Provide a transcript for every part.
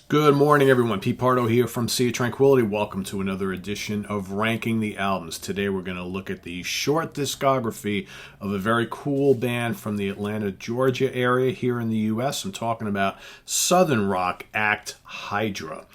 Good morning, everyone. Pete Pardo here from Sea of Tranquility. Welcome to another edition of Ranking the Albums. Today we're going to look at the short discography of a very cool band from the Atlanta, Georgia area here in the U.S. I'm talking about Southern rock act Hydra.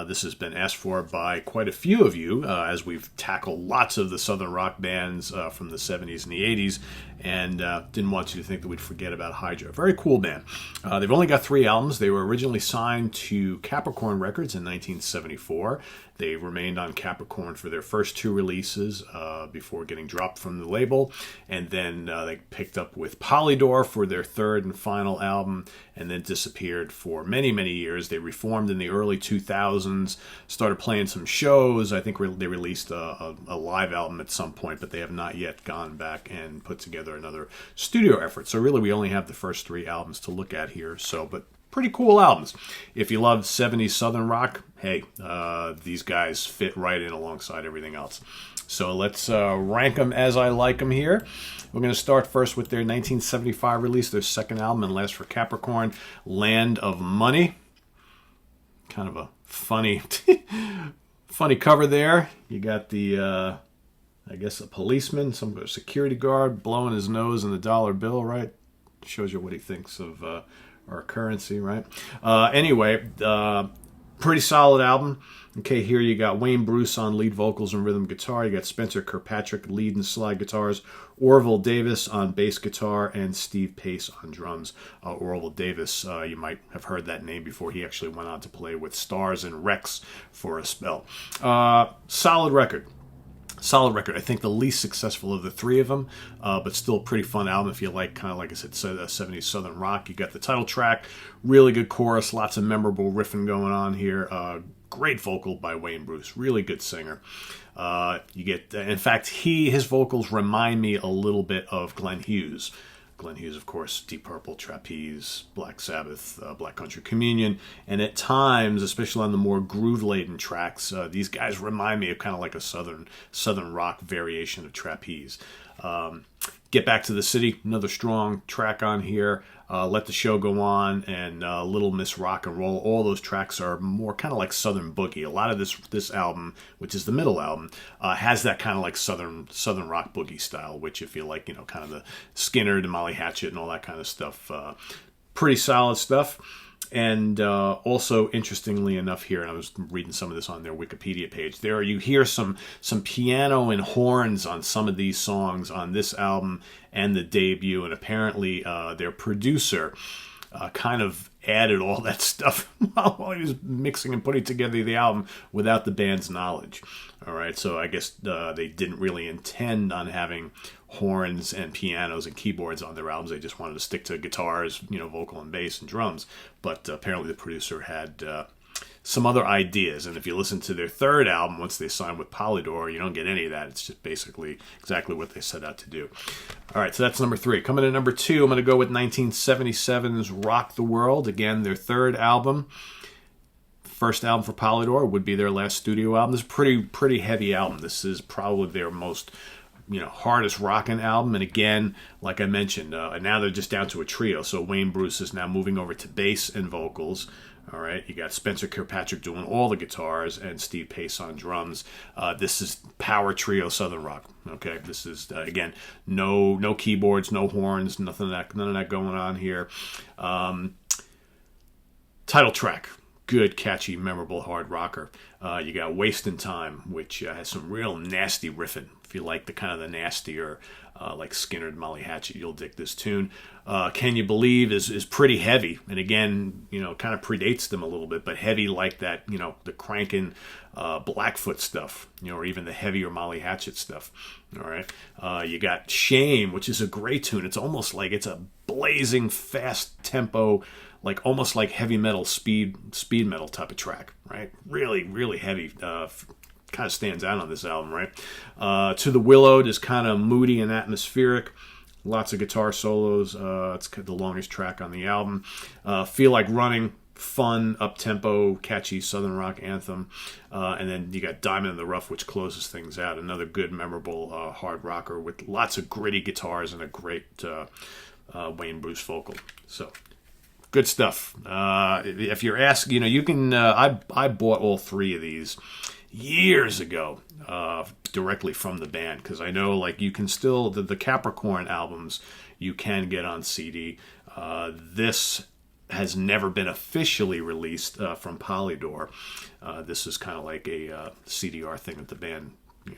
This has been asked for by quite a few of you as we've tackled lots of the Southern rock bands from the 70s and the 80s, and didn't want you to think that we'd forget about Hydra. Very cool band. They've only got 3 albums. They were originally signed to Capricorn Records in 1974. They remained on Capricorn for their first 2 releases before getting dropped from the label, and then they picked up with Polydor for their 3rd and final album, and then disappeared for many, many years. They reformed in the early 2000s, started playing some shows. I think they released a live album at some point, but they have not yet gone back and put together another studio effort. So really we only have the first 3 albums to look at here. But pretty cool albums. If you love 70s Southern rock, hey, these guys fit right in alongside everything else. So let's rank them as I like them here. We're going to start first with their 1975 release, their 2nd album, and last for Capricorn, Land of Money. Kind of a funny cover there. You got the, I guess, a policeman, some security guard blowing his nose in the dollar bill, right? Shows you what he thinks of our currency, right? Anyway, pretty solid album. Okay, here you got Wayne Bruce on lead vocals and rhythm guitar. You got Spencer Kirkpatrick lead and slide guitars, Orville Davis on bass guitar, and Steve Pace on drums. Orville Davis, you might have heard that name before. He actually went on to play with Stars and Rex for a spell. Solid record. I think the least successful of the 3 of them, but still a pretty fun album if you like, kind of like I said, 70s Southern rock. You got the title track, really good chorus, lots of memorable riffing going on here. Great vocal by Wayne Bruce, really good singer. You get, in fact, his vocals remind me a little bit of Glenn Hughes. Glenn Hughes, of course, Deep Purple, Trapeze, Black Sabbath, Black Country Communion, and at times, especially on the more groove-laden tracks, these guys remind me of kind of like a southern rock variation of Trapeze. Get Back to the City, another strong track on here. Let the Show Go On, and Little Miss Rock and Roll. All those tracks are more kind of like Southern boogie. A lot of this album, which is the middle album, has that kind of like Southern rock boogie style, which if you like, kind of the Skinner and Molly Hatchet and all that kind of stuff, pretty solid stuff. And also, interestingly enough here, and I was reading some of this on their Wikipedia page, you hear some piano and horns on some of these songs on this album and the debut, and apparently their producer kind of added all that stuff while he was mixing and putting together the album without the band's knowledge. All right, so I guess they didn't really intend on having horns and pianos and keyboards on their albums. They just wanted to stick to guitars, vocal and bass and drums. But apparently the producer had some other ideas. And if you listen to their 3rd album, once they signed with Polydor, you don't get any of that. It's just basically exactly what they set out to do. All right, so that's number 3. Coming in at number 2, I'm going to go with 1977's Rock the World. Again, their 3rd album. First album for Polydor would be their last studio album. This is a pretty heavy album. This is probably their most hardest rocking album. And again, like I mentioned, now they're just down to a trio. So Wayne Bruce is now moving over to bass and vocals. All right, you got Spencer Kirkpatrick doing all the guitars and Steve Pace on drums. This is power trio Southern rock. Okay, this is again no keyboards, no horns, none of that going on here. Title track. Good, catchy, memorable hard rocker. You got Wastin' Time, which has some real nasty riffing. If you like the kind of the nastier, like Skinner and Molly Hatchet, you'll dig this tune. Can You Believe is pretty heavy, and again, kind of predates them a little bit, but heavy like that, the cranking Blackfoot stuff, or even the heavier Molly Hatchet stuff. All right, you got Shame, which is a great tune. It's almost like it's a blazing fast tempo, like almost like heavy metal, speed metal type of track, right? Really, really heavy. Kind of stands out on this album, right? To the Willowed is kind of moody and atmospheric. Lots of guitar solos. It's the longest track on the album. Feel Like Running, fun, up-tempo, catchy Southern rock anthem. And then you got Diamond in the Rough, which closes things out. Another good, memorable hard rocker with lots of gritty guitars and a great Wayne Bruce vocal. So Good stuff. If you're asking, you can. I bought all three of these years ago directly from the band, because I know like you can still the Capricorn albums you can get on CD. This has never been officially released from Polydor. This is kind of like a CDR thing that the band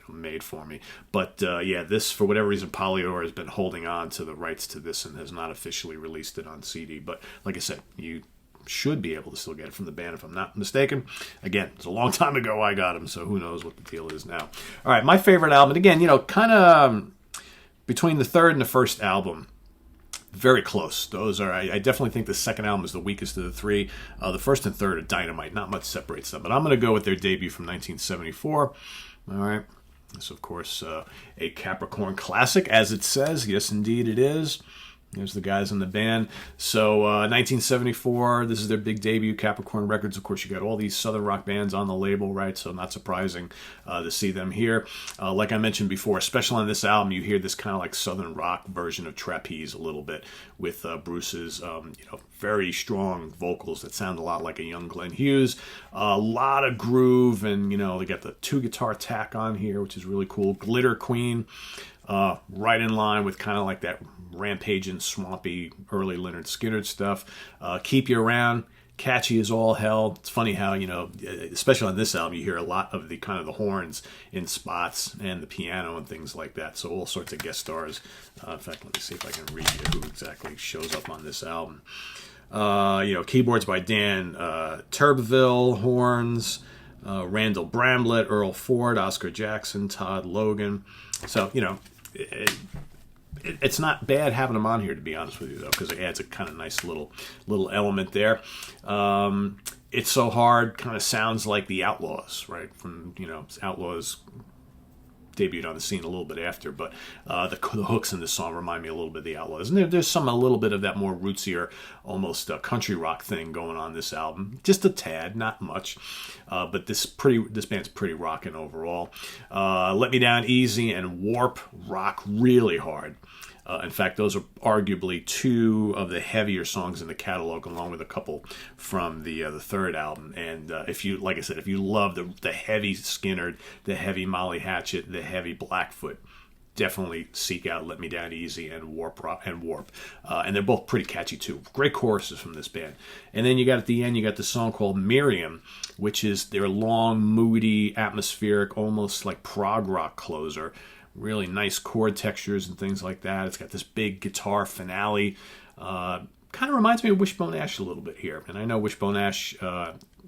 made for me. But yeah, this, for whatever reason, Polydor has been holding on to the rights to this and has not officially released it on CD. But like I said, you should be able to still get it from the band if I'm not mistaken. Again, it's a long time ago I got them, so who knows what the deal is now. All right, my favorite album, and again, kind of between the third and the first album, very close. Those are, I definitely think the second album is the weakest of the three. The first and third are dynamite. Not much separates them, but I'm going to go with their debut from 1974. All right. This, of course, a Capricorn classic, as it says. Yes, indeed it is. There's the guys in the band. So 1974, this is their big debut, Capricorn Records. Of course, you got all these Southern rock bands on the label, right? So not surprising to see them here. Like I mentioned before, especially on this album, you hear this kind of like Southern rock version of Trapeze a little bit with Bruce's, very strong vocals that sound a lot like a young Glenn Hughes. A lot of groove, and, they got the 2-guitar tack on here, which is really cool. Glitter Queen. Right in line with kind of like that rampaging, swampy, early Lynyrd Skynyrd stuff. Keep You Around, catchy as all hell. It's funny how, especially on this album, you hear a lot of the kind of the horns in spots and the piano and things like that. So all sorts of guest stars. In fact, let me see if I can read you who exactly shows up on this album. Keyboards by Dan Turbeville, horns, Randall Bramlett, Earl Ford, Oscar Jackson, Todd Logan. So, it's not bad having them on here, to be honest with you, though, because it adds a kind of nice little element there. It's So Hard kind of sounds like the Outlaws, right? From, Outlaws debuted on the scene a little bit after, but the hooks in this song remind me a little bit of the Outlaws. And there's a little bit of that more rootsier, almost country rock thing going on this album. Just a tad, not much. But this band's pretty rocking overall. Let Me Down Easy and Warp rock really hard. In fact, those are arguably two of the heavier songs in the catalog, along with a couple from the third album. And if you love the heavy Skynyrd, the heavy Molly Hatchet, the heavy Blackfoot, definitely seek out Let Me Down Easy and Warp. And they're both pretty catchy too. Great choruses from this band. And then you got at the end, you got the song called Miriam, which is their long, moody, atmospheric, almost like prog rock closer. Really nice chord textures and things like that. It's got this big guitar finale. Kind of reminds me of Wishbone Ash a little bit here. And I know Wishbone Ash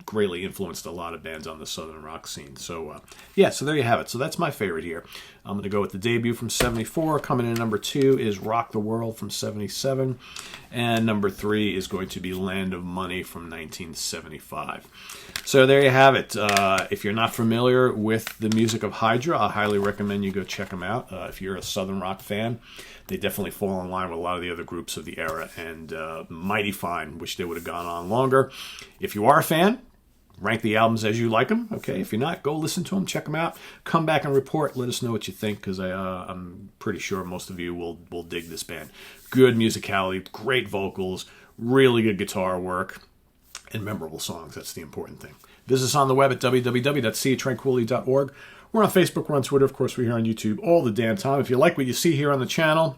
greatly influenced a lot of bands on the Southern rock scene. So, so there you have it. So that's my favorite here. I'm going to go with the debut from 74. Coming in number 2 is Rock the World from 77. And number 3 is going to be Land of Money from 1975. So there you have it. If you're not familiar with the music of Hydra, I highly recommend you go check them out. If you're a Southern rock fan, they definitely fall in line with a lot of the other groups of the era, and mighty fine. Wish they would have gone on longer. If you are a fan, rank the albums as you like them. Okay, if you're not, go listen to them, check them out. Come back and report. Let us know what you think, because I'm pretty sure most of you will dig this band. Good musicality, great vocals, really good guitar work, and memorable songs. That's the important thing. Visit us on the web at www.seatranquility.org. We're on Facebook, we're on Twitter, of course, we're here on YouTube all the damn time. If you like what you see here on the channel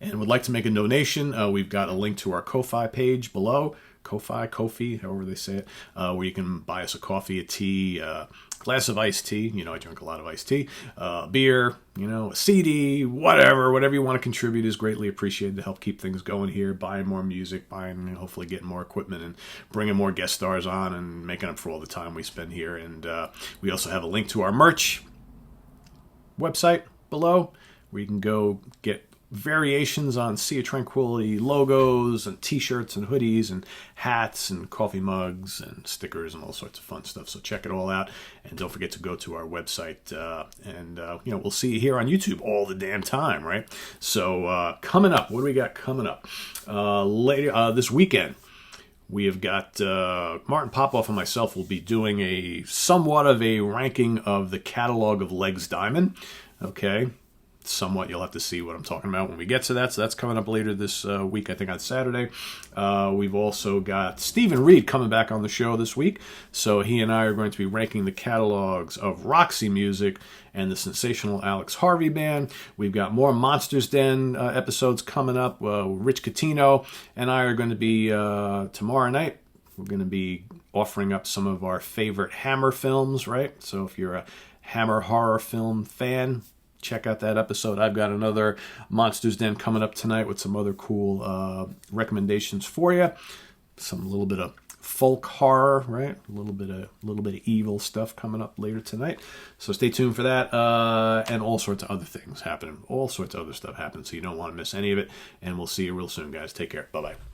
and would like to make a donation, we've got a link to our Ko-Fi page below. Ko-Fi, however they say it, where you can buy us a coffee, a tea, glass of iced tea. I drink a lot of iced tea. Beer, a CD, whatever you want to contribute is greatly appreciated to help keep things going here, buying more music, hopefully getting more equipment and bringing more guest stars on and making up for all the time we spend here. And we also have a link to our merch website below where you can go get variations on Sea of Tranquility logos and t-shirts and hoodies and hats and coffee mugs and stickers and all sorts of fun stuff. So check it all out, and don't forget to go to our website, and we'll see you here on YouTube all the damn time, right? So coming up, what do we got coming up? Later this weekend, we have got Martin Popoff and myself will be doing a somewhat of a ranking of the catalog of Legs Diamond. Okay. somewhat. You'll have to see what I'm talking about when we get to that. So that's coming up later this week, I think on Saturday. We've also got Stephen Reed coming back on the show this week. So he and I are going to be ranking the catalogs of Roxy Music and the sensational Alex Harvey Band. We've got more Monsters Den episodes coming up. Rich Catino and I are going to be tomorrow night. We're going to be offering up some of our favorite Hammer films, right? So if you're a Hammer horror film fan, check out that episode. I've got another Monsters Den coming up tonight with some other cool recommendations for you. Some little bit of folk horror, right? A little bit of evil stuff coming up later tonight. So stay tuned for that, and all sorts of other things happening. All sorts of other stuff happening, so you don't want to miss any of it. And we'll see you real soon, guys. Take care. Bye-bye.